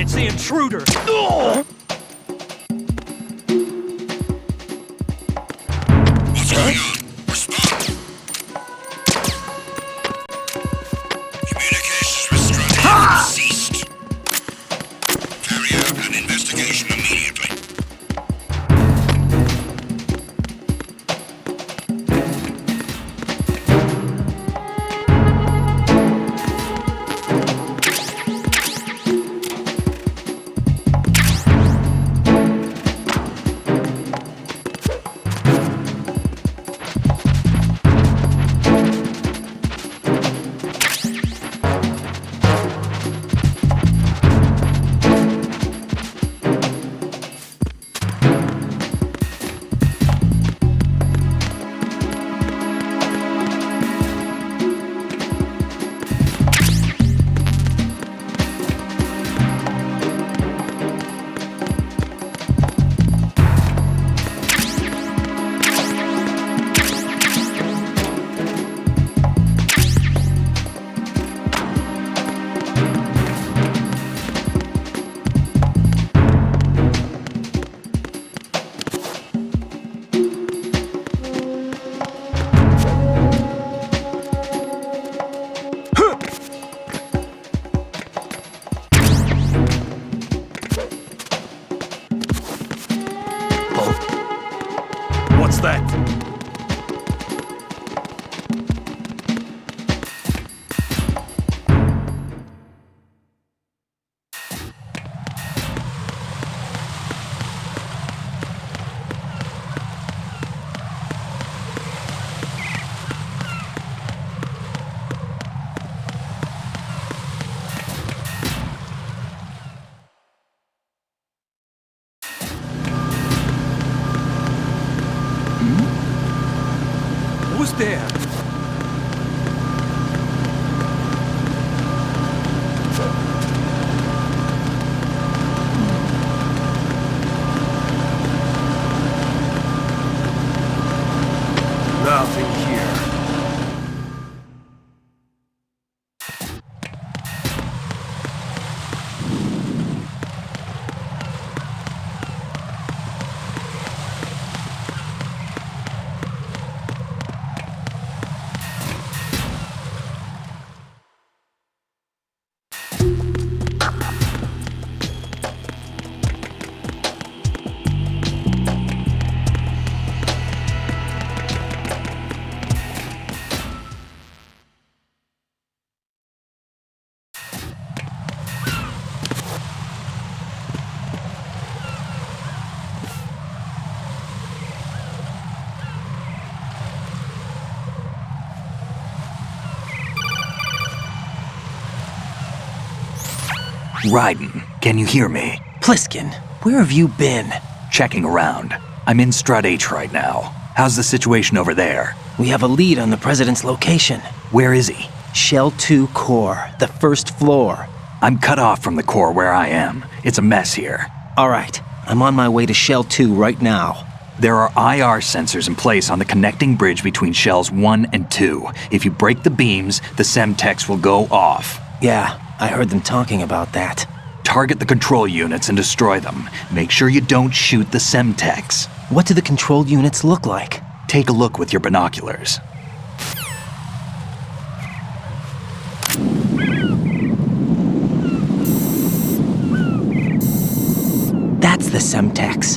It's the intruder! What's going on? Respond! Communications with Strut have ceased. Carry out an investigation immediately. What's that? Who's there? Nothing here. Raiden, can you hear me? Pliskin, where have you been? Checking around. I'm in Strut H right now. How's the situation over there? We have a lead on the President's location. Where is he? Shell 2 core, the first floor. I'm cut off from the core where I am. It's a mess here. All right, I'm on my way to Shell 2 right now. There are IR sensors in place on the connecting bridge between Shells 1 and 2. If you break the beams, the Semtex will go off. Yeah, I heard them talking about that. Target the control units and destroy them. Make sure you don't shoot the Semtex. What do the control units look like? Take a look with your binoculars. the Semtex.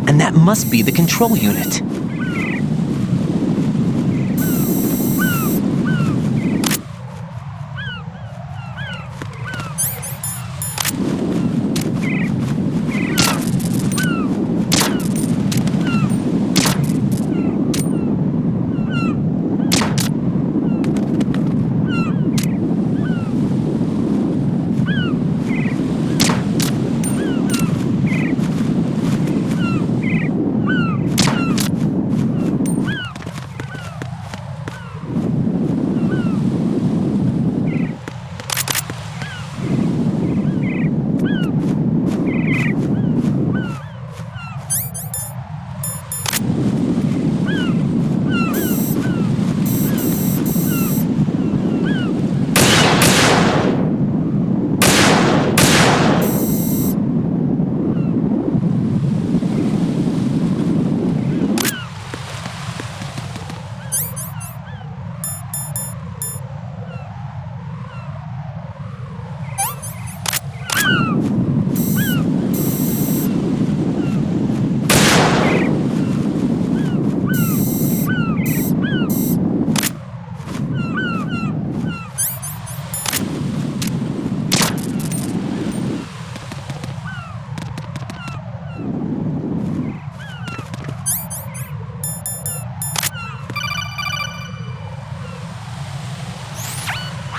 And that must be the control unit.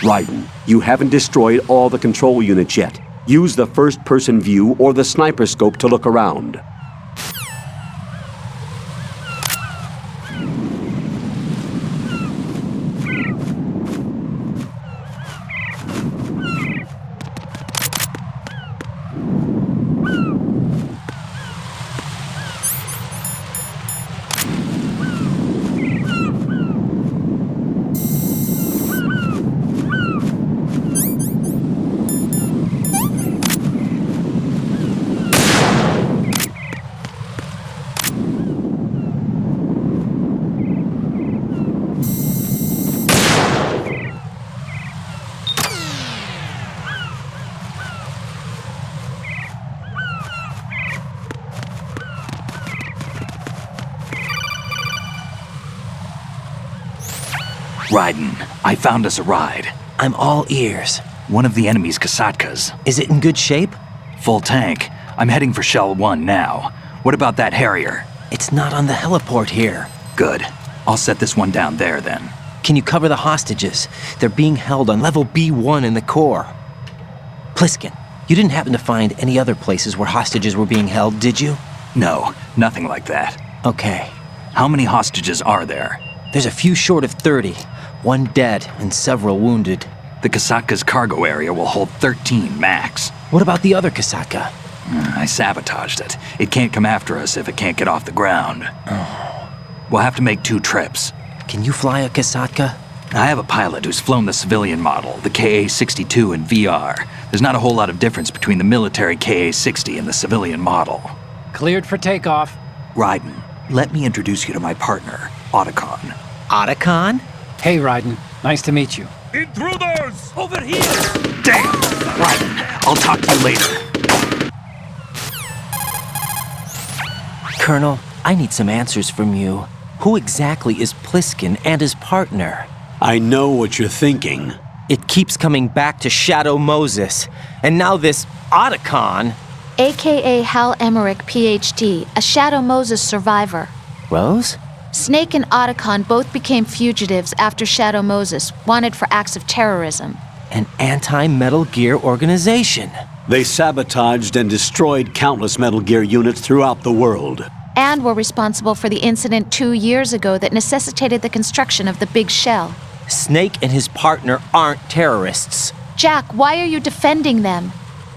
Raiden, you haven't destroyed all the control units yet. Use the first-person view or the sniper scope to look around. Raiden, I found us a ride. I'm all ears. One of the enemy's Kasatkas. Is it in good shape? Full tank. I'm heading for Shell 1 now. What about that Harrier? It's not on the heliport here. Good. I'll set this one down there then. Can you cover the hostages? They're being held on level B1 in the core. Pliskin, you didn't happen to find any other places where hostages were being held, did you? No, nothing like that. Okay. How many hostages are there? There's a few short of 30. One dead and several wounded. The Kasatka's cargo area will hold 13 max. What about the other Kasatka? I sabotaged it. It can't come after us if it can't get off the ground. We'll have to make 2 trips. Can you fly a Kasatka? I have a pilot who's flown the civilian model, the KA-62 in VR. There's not a whole lot of difference between the military KA-60 and the civilian model. Cleared for takeoff. Raiden, let me introduce you to my partner, Otacon. Otacon? Hey, Raiden. Nice to meet you. Intruders! Over here! Damn! Raiden, I'll talk to you later. Colonel, I need some answers from you. Who exactly is Pliskin and his partner? I know what you're thinking. It keeps coming back to Shadow Moses. And now this Otacon. AKA Hal Emmerich, PhD, a Shadow Moses survivor. Rose? Snake and Otacon both became fugitives after Shadow Moses, wanted for acts of terrorism. An anti-Metal Gear organization. They sabotaged and destroyed countless Metal Gear units throughout the world. And were responsible for the incident 2 years ago that necessitated the construction of the Big Shell. Snake and his partner aren't terrorists. Jack, why are you defending them?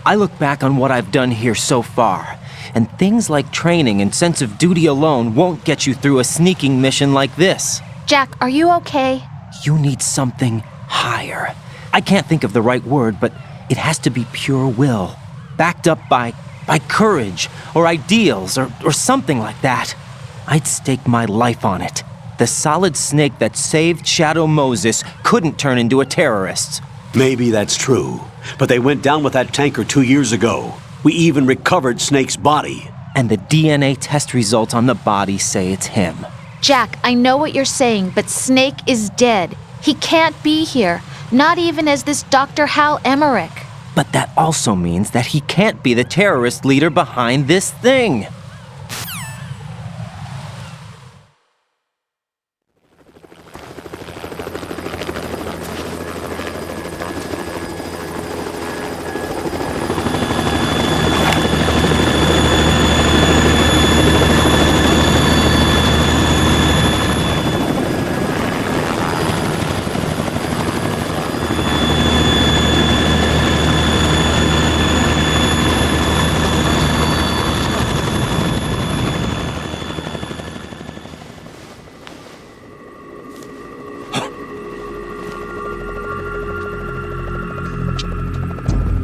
I look back on what I've done here so far, and things like training and sense of duty alone won't get you through a sneaking mission like this. Jack, are you okay? You need something higher. I can't think of the right word, but it has to be pure will, backed up by courage or ideals or something like that. I'd stake my life on it. The solid snake that saved Shadow Moses couldn't turn into a terrorist. Maybe that's true, but they went down with that tanker 2 years ago. We even recovered Snake's body. And the DNA test results on the body say it's him. Jack, I know what you're saying, but Snake is dead. He can't be here, not even as this Dr. Hal Emmerich. But that also means that he can't be the terrorist leader behind this thing.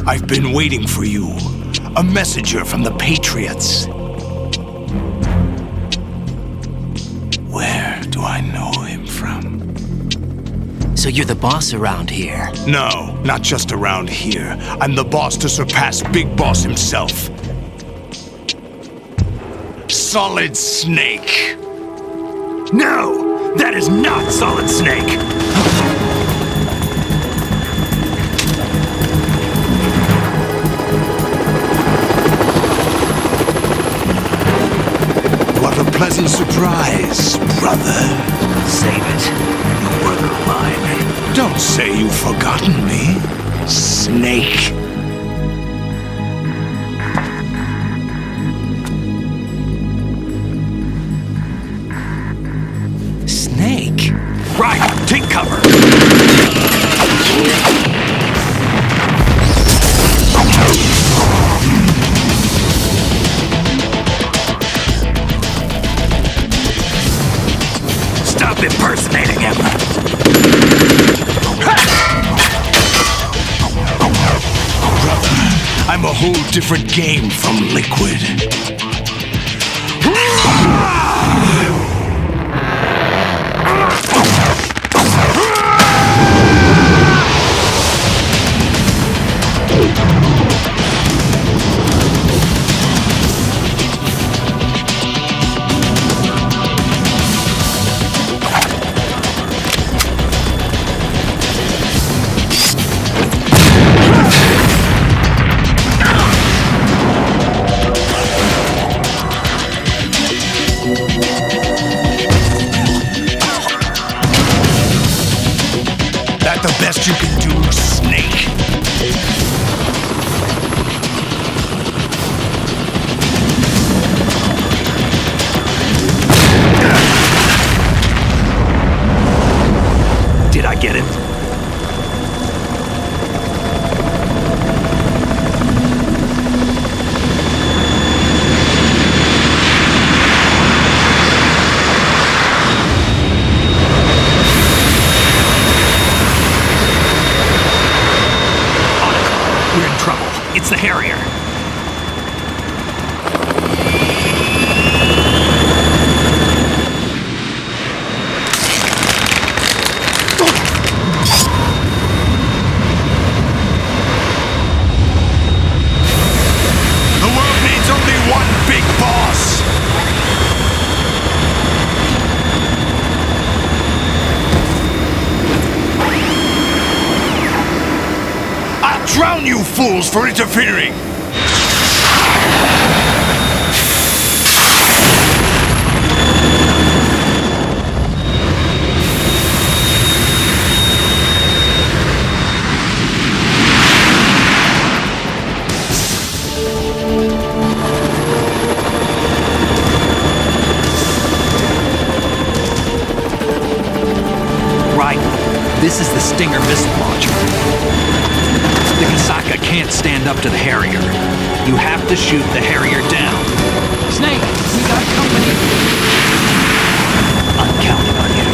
I've been waiting for you. A messenger from the Patriots. Where do I know him from? So you're the boss around here? No, not just around here. I'm the boss to surpass Big Boss himself. Solid Snake. No! That is not Solid Snake! What a pleasant surprise, brother. Save it. You were the line. Don't say you've forgotten me, Snake. Snake? Right, take cover! Stop impersonating him! Brother, I'm a whole different game from Liquid. That the best you can do, Snake? Did I get him? We're in trouble. It's the Harrier. The world needs only one big boss. I'll drown you fools for interfering. Right. This is the Stinger missile launcher. The Kasaka can't stand up to the Harrier. You have to shoot the Harrier down. Snake, we got company. I'm counting on you.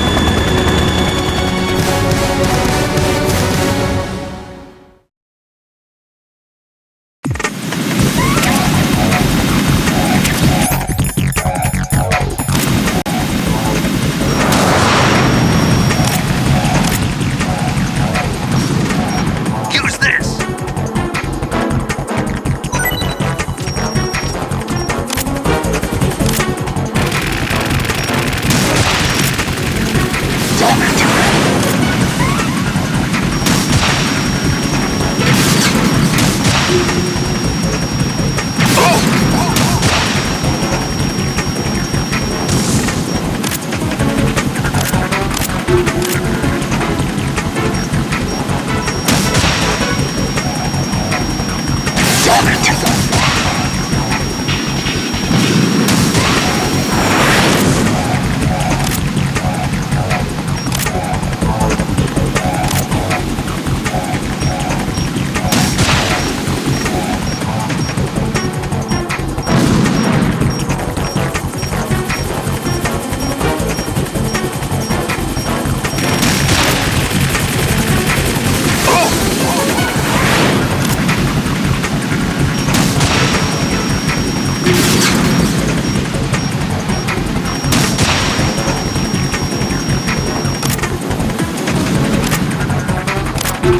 You're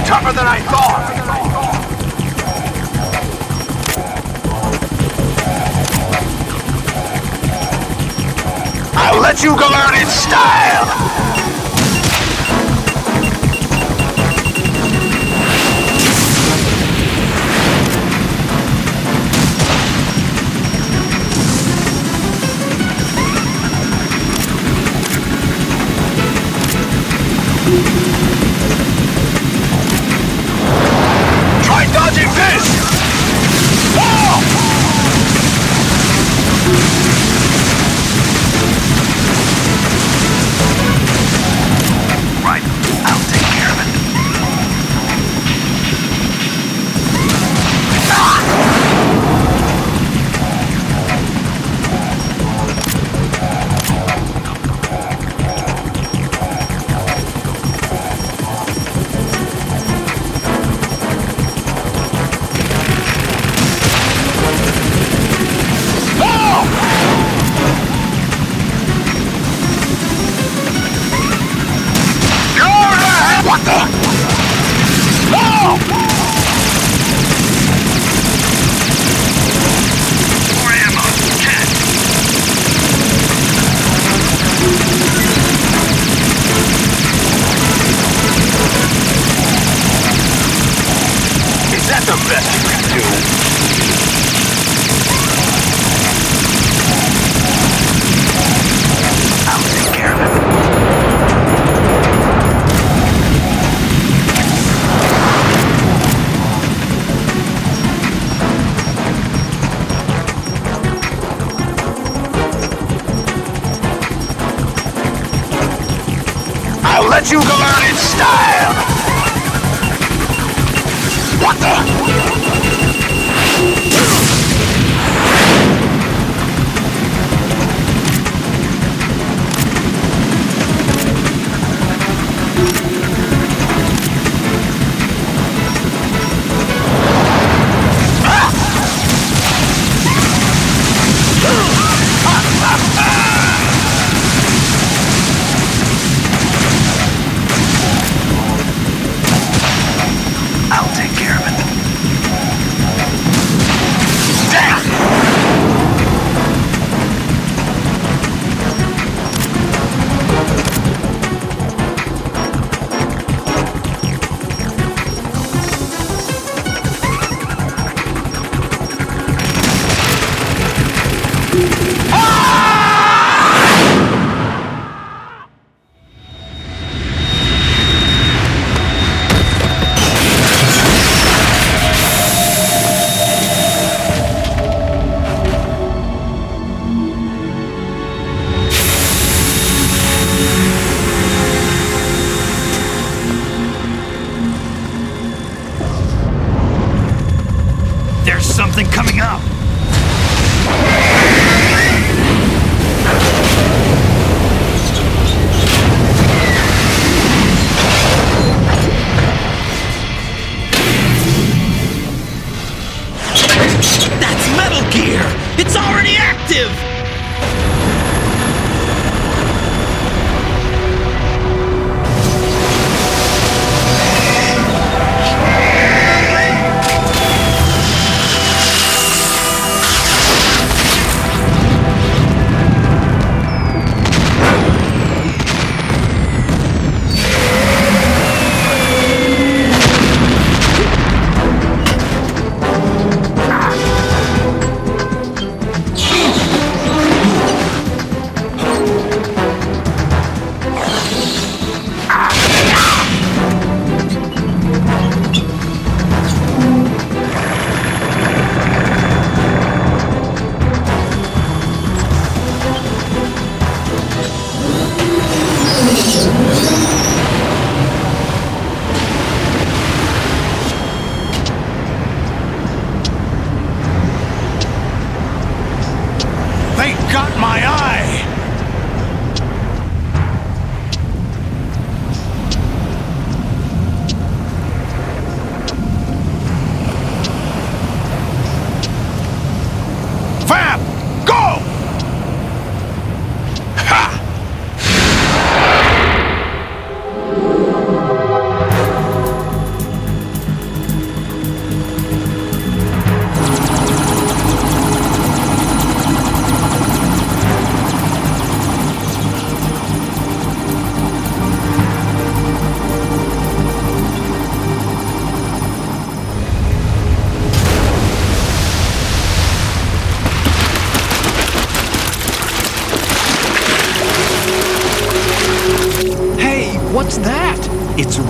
tougher than I thought! I'll let you go out in style! Try dodging this! Whoa! Right, I'll take care of it. What the? No! More ammo. Cat. Is that the best you can do? I'll take care of it. I'll let you go out in style! What the? I'll take care of it. There's something coming up! That's Metal Gear! It's already active!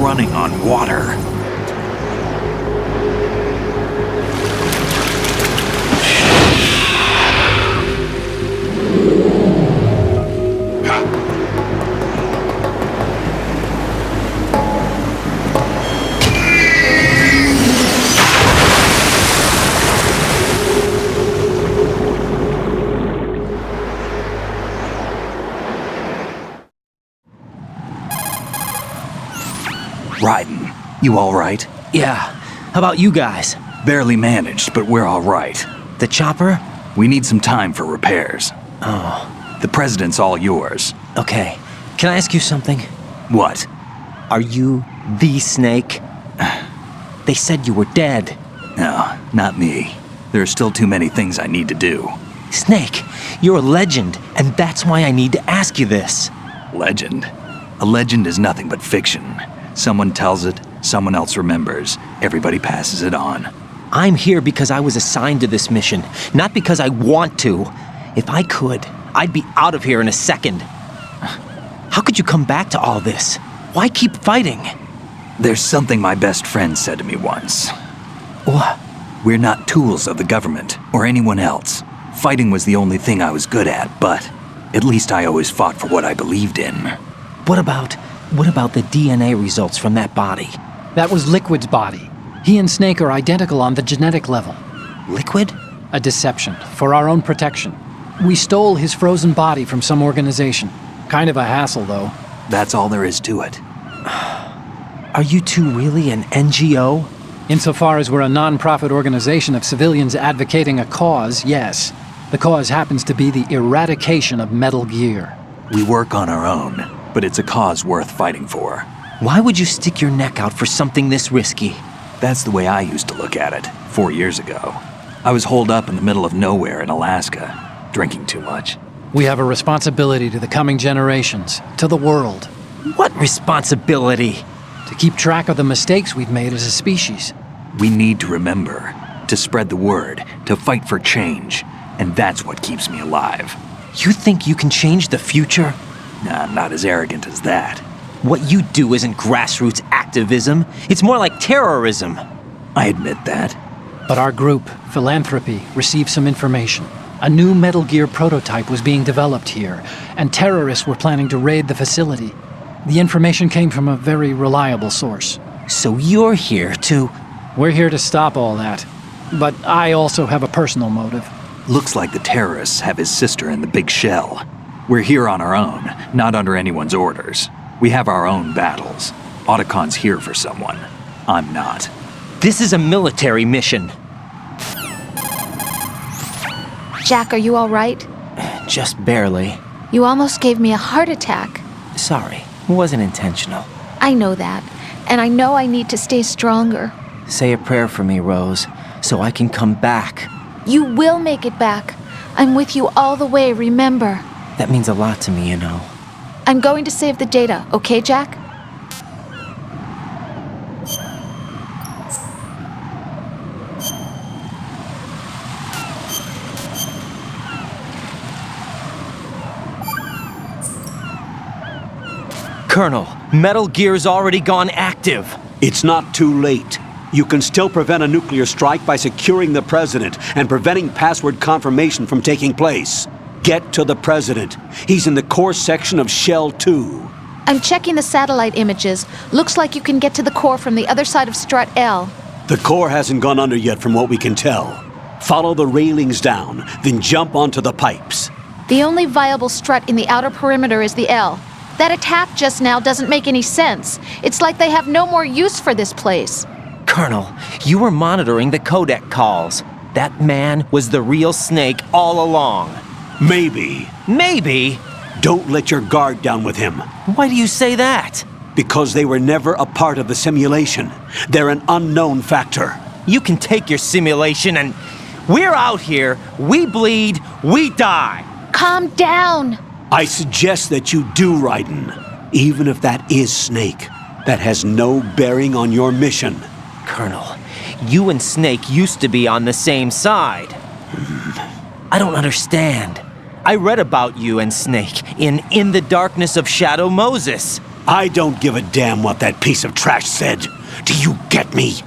running on water. Raiden, you all right? Yeah. How about you guys? Barely managed, but we're all right. The chopper? We need some time for repairs. Oh. The president's all yours. Okay. Can I ask you something? What? Are you the Snake? They said you were dead. No, not me. There are still too many things I need to do. Snake, you're a legend, and that's why I need to ask you this. Legend? A legend is nothing but fiction. Someone tells it, someone else remembers. Everybody passes it on. I'm here because I was assigned to this mission, not because I want to. If I could, I'd be out of here in a second. How could you come back to all this? Why keep fighting? There's something my best friend said to me once. What? We're not tools of the government or anyone else. Fighting was the only thing I was good at, but at least I always fought for what I believed in. What about the DNA results from that body? That was Liquid's body. He and Snake are identical on the genetic level. Liquid? A deception, for our own protection. We stole his frozen body from some organization. Kind of a hassle, though. That's all there is to it. Are you two really an NGO? Insofar as we're a non-profit organization of civilians advocating a cause, yes. The cause happens to be the eradication of Metal Gear. We work on our own, but it's a cause worth fighting for. Why would you stick your neck out for something this risky? That's the way I used to look at it, 4 years ago. I was holed up in the middle of nowhere in Alaska, drinking too much. We have a responsibility to the coming generations, to the world. What responsibility? To keep track of the mistakes we've made as a species. We need to remember, to spread the word, to fight for change, and that's what keeps me alive. You think you can change the future? Nah, I'm not as arrogant as that. What you do isn't grassroots activism. It's more like terrorism. I admit that. But our group, Philanthropy, received some information. A new Metal Gear prototype was being developed here, and terrorists were planning to raid the facility. The information came from a very reliable source. So you're here to... We're here to stop all that. But I also have a personal motive. Looks like the terrorists have his sister in the big shell. We're here on our own, not under anyone's orders. We have our own battles. Otacon's here for someone. I'm not. This is a military mission. Jack, are you all right? Just barely. You almost gave me a heart attack. Sorry, it wasn't intentional. I know that, and I know I need to stay stronger. Say a prayer for me, Rose, so I can come back. You will make it back. I'm with you all the way, remember. That means a lot to me, you know. I'm going to save the data, okay, Jack? Colonel, Metal Gear's already gone active. It's not too late. You can still prevent a nuclear strike by securing the president and preventing password confirmation from taking place. Get to the president. He's in the core section of Shell 2. I'm checking the satellite images. Looks like you can get to the core from the other side of Strut L. The core hasn't gone under yet from what we can tell. Follow the railings down, then jump onto the pipes. The only viable strut in the outer perimeter is the L. That attack just now doesn't make any sense. It's like they have no more use for this place. Colonel, you were monitoring the codec calls. That man was the real Snake all along. Maybe. Maybe? Don't let your guard down with him. Why do you say that? Because they were never a part of the simulation. They're an unknown factor. You can take your simulation and... We're out here, we bleed, we die. Calm down. I suggest that you do, Raiden. Even if that is Snake, that has no bearing on your mission. Colonel, you and Snake used to be on the same side. I don't understand. I read about you and Snake in the Darkness of Shadow Moses. I don't give a damn what that piece of trash said. Do you get me?